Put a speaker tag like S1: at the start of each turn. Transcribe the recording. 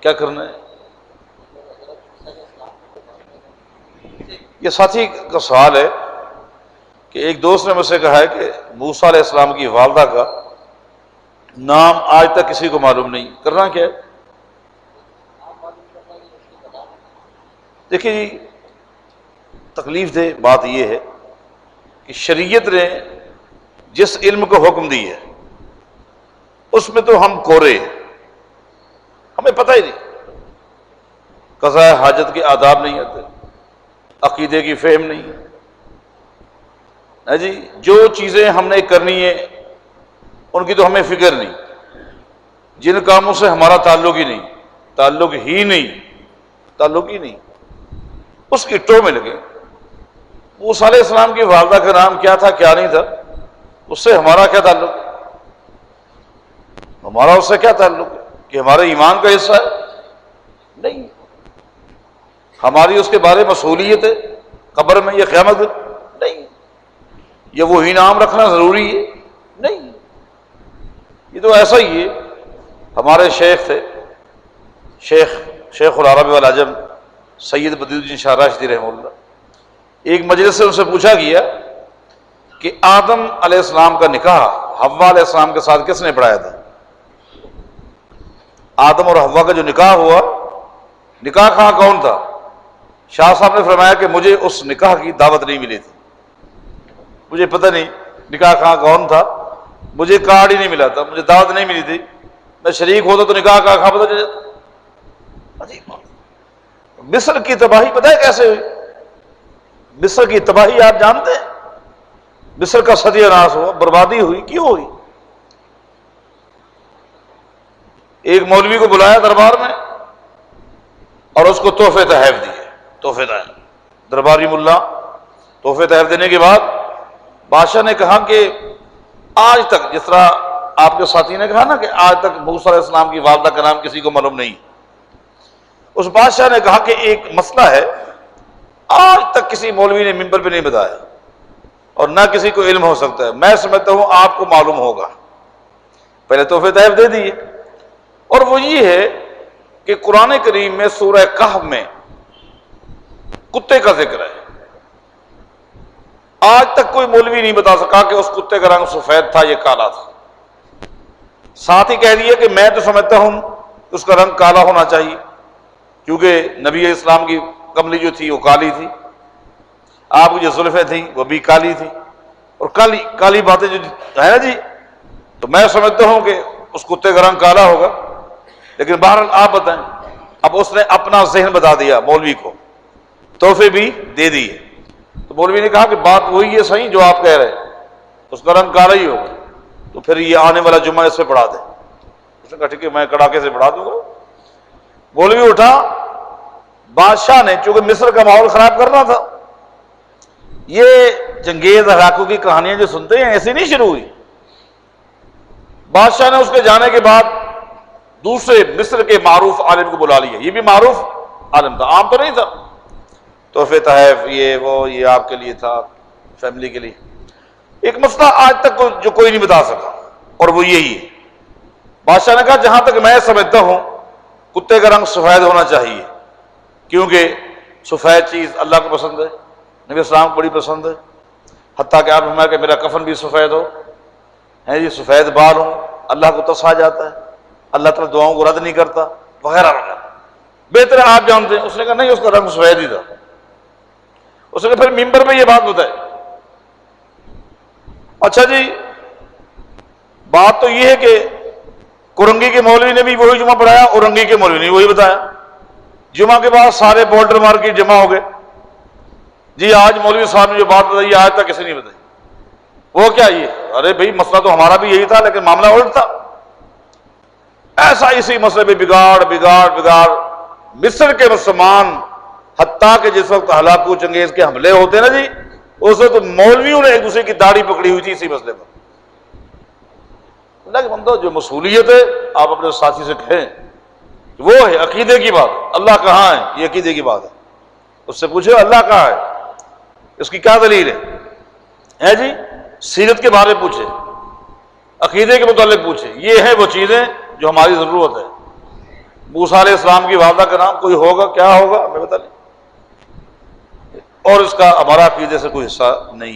S1: کیا کرنا ہے؟ یہ ساتھی کا سوال ہے کہ ایک دوست نے مجھ سے کہا ہے کہ موسیٰ علیہ السلام کی والدہ کا نام آج تک کسی کو معلوم نہیں، کرنا کیا ہے؟ دیکھیے جی، تکلیف دہ بات یہ ہے کہ شریعت نے جس علم کو حکم دی ہے اس میں تو ہم کورے ہیں، ہمیں پتہ ہی نہیں، قضاء حاجت کے آداب نہیں آتے، عقیدے کی فہم نہیں ہے جی، جو چیزیں ہم نے کرنی ہے ان کی تو ہمیں فکر نہیں، جن کاموں سے ہمارا تعلق ہی نہیں، اس کی ٹو میں لگے۔ موسیٰ علیہ السلام کی والدہ کا نام کیا تھا کیا نہیں تھا، اس سے ہمارا کیا تعلق ہے؟ ہمارا اس سے کیا تعلق ہے کہ ہمارے ایمان کا حصہ ہے؟ نہیں۔ ہماری اس کے بارے میں مسئولیت ہے قبر میں یا قیامت میں؟ نہیں۔ یہ وہی نام رکھنا ضروری ہے؟ نہیں۔ یہ تو ایسا ہی ہے، ہمارے شیخ تھے، شیخ العرب والعجم سید بدیع الدین شاہ راشدی رحمہ اللہ، ایک مجلس سے ان سے پوچھا گیا کہ آدم علیہ السلام کا نکاح حوا علیہ السلام کے ساتھ کس نے پڑھایا تھا؟ آدم اور حوا کا جو نکاح ہوا، نکاح کہاں کون تھا؟ شاہ صاحب نے فرمایا کہ مجھے اس نکاح کی دعوت نہیں ملی تھی، مجھے پتہ نہیں نکاح کہاں کون تھا، مجھے کارڈ ہی نہیں ملا تھا، مجھے دعوت نہیں ملی تھی، میں شریک ہوتا تو نکاح کہاں پتہ چل جاتا۔ عجیب بات۔ مصر کی تباہی پتہ ہے کیسے ہوئی؟ مصر کی تباہی آپ جانتے ہیں؟ مصر کا ستیہ ناش ہوا، بربادی ہوئی، کیوں ہوئی؟ ایک مولوی کو بلایا دربار میں اور اس کو تحفے تحائف دیے، تحفے تحائف، درباری ملا تحفے تحائف دینے کے بعد بادشاہ نے کہا کہ آج تک، جس طرح آپ کے ساتھی نے کہا نا کہ آج تک موسیٰ علیہ السلام کی والدہ کا نام کسی کو معلوم نہیں، اس بادشاہ نے کہا کہ ایک مسئلہ ہے آج تک کسی مولوی نے ممبر پہ نہیں بتایا اور نہ کسی کو علم ہو سکتا ہے، میں سمجھتا ہوں آپ کو معلوم ہوگا۔ پہلے تحفے تحائف دے دیے، اور وہ یہ ہے کہ قرآن کریم میں سورہ کہف میں کتے کا ذکر ہے، آج تک کوئی مولوی نہیں بتا سکا کہ اس کتے کا رنگ سفید تھا یا کالا تھا، ساتھ ہی کہہ دیا کہ میں تو سمجھتا ہوں اس کا رنگ کالا ہونا چاہیے، کیونکہ نبی علیہ السلام کی کملی جو تھی وہ کالی تھی، آپ کی جو زلفیں تھیں وہ بھی کالی تھی، اور کالی باتیں جو ہے نا جی، تو میں سمجھتا ہوں کہ اس کتے کا رنگ کالا ہوگا، لیکن بہرحال آپ بتائیں۔ اب اس نے اپنا ذہن بتا دیا مولوی کو، تحفے بھی دے دیے، تو مولوی نے کہا کہ بات وہی ہے صحیح جو آپ کہہ رہے ہیں، اس کا رنگ کالا ہی ہوگا، تو پھر یہ آنے والا جمعہ اس پہ پڑھا دیں۔ اس نے کہا ٹھیک ہے، میں کڑاکے سے پڑھا دوں گا۔ مولوی اٹھا، بادشاہ نے چونکہ مصر کا ماحول خراب کرنا تھا، یہ چنگیز ہلاکو کی کہانیاں جو سنتے ہیں ایسی نہیں شروع ہوئی، بادشاہ نے اس کے جانے کے بعد دوسرے مصر کے معروف عالم کو بلا لیا، یہ بھی معروف عالم تھا، عام تو نہیں تھا، تحفے تحائف یہ آپ کے لیے تھا، فیملی کے لیے۔ ایک مسئلہ آج تک جو کوئی نہیں بتا سکا، اور وہ یہی ہے، بادشاہ نے کہا جہاں تک میں سمجھتا ہوں کتے کا رنگ سفید ہونا چاہیے، کیونکہ سفید چیز اللہ کو پسند ہے، نبی اسلام کو بڑی پسند ہے، حتیٰ کہ آپ فرمایا کہ میرا کفن بھی سفید ہو، ہے جی، سفید بال ہوں، اللہ کو ترس آ جاتا ہے، اللہ تعالیٰ دعاؤں کو رد نہیں کرتا، وغیرہ وغیرہ، بہتر ہے آپ جانتے ہیں۔ اس نے کہا نہیں، اس کا رنگ سفید ہی تھا۔ اس نے پھر ممبر پہ یہ بات بتائی۔ اچھا جی، بات تو یہ ہے کہ کرنگی کے مولوی نے بھی وہی جمعہ پڑھایا، اورنگی کے مولوی نے وہی بتایا۔ جمعہ کے بعد سارے بورڈر مارکیٹ جمع ہو گئے، جی آج مولوی صاحب نے جو بات بتائی آج تک کسی نہیں بتائی۔ وہ کیا یہ؟ ارے بھائی مسئلہ تو ہمارا بھی یہی تھا، لیکن معاملہ الٹ تھا۔ ایسا اسی مسئلے پہ بگاڑ مصر کے مسلمان، حتیٰ کہ جس وقت ہلاکو چنگیز کے حملے ہوتے نا جی، اس وقت مولویوں نے ایک دوسرے کی داڑھی پکڑی ہوئی تھی اسی مسئلے پر۔ اللہ کے بندو، جو مسئولیت ہے آپ اپنے ساتھی سے کہیں، وہ ہے عقیدے کی بات۔ اللہ کہاں ہے، یہ عقیدے کی بات ہے، اس سے پوچھے اللہ کہاں ہے، اس کی کیا دلیل ہے جی، سیرت کے بارے پوچھے، عقیدے کے متعلق پوچھے، یہ ہے وہ چیزیں جو ہماری ضرورت ہے۔ موسیٰ علیہ السلام کی والدہ کا نام کوئی ہوگا، کیا ہوگا ہمیں پتہ نہیں، اور اس کا ہمارا عقیدے سے کوئی حصہ نہیں۔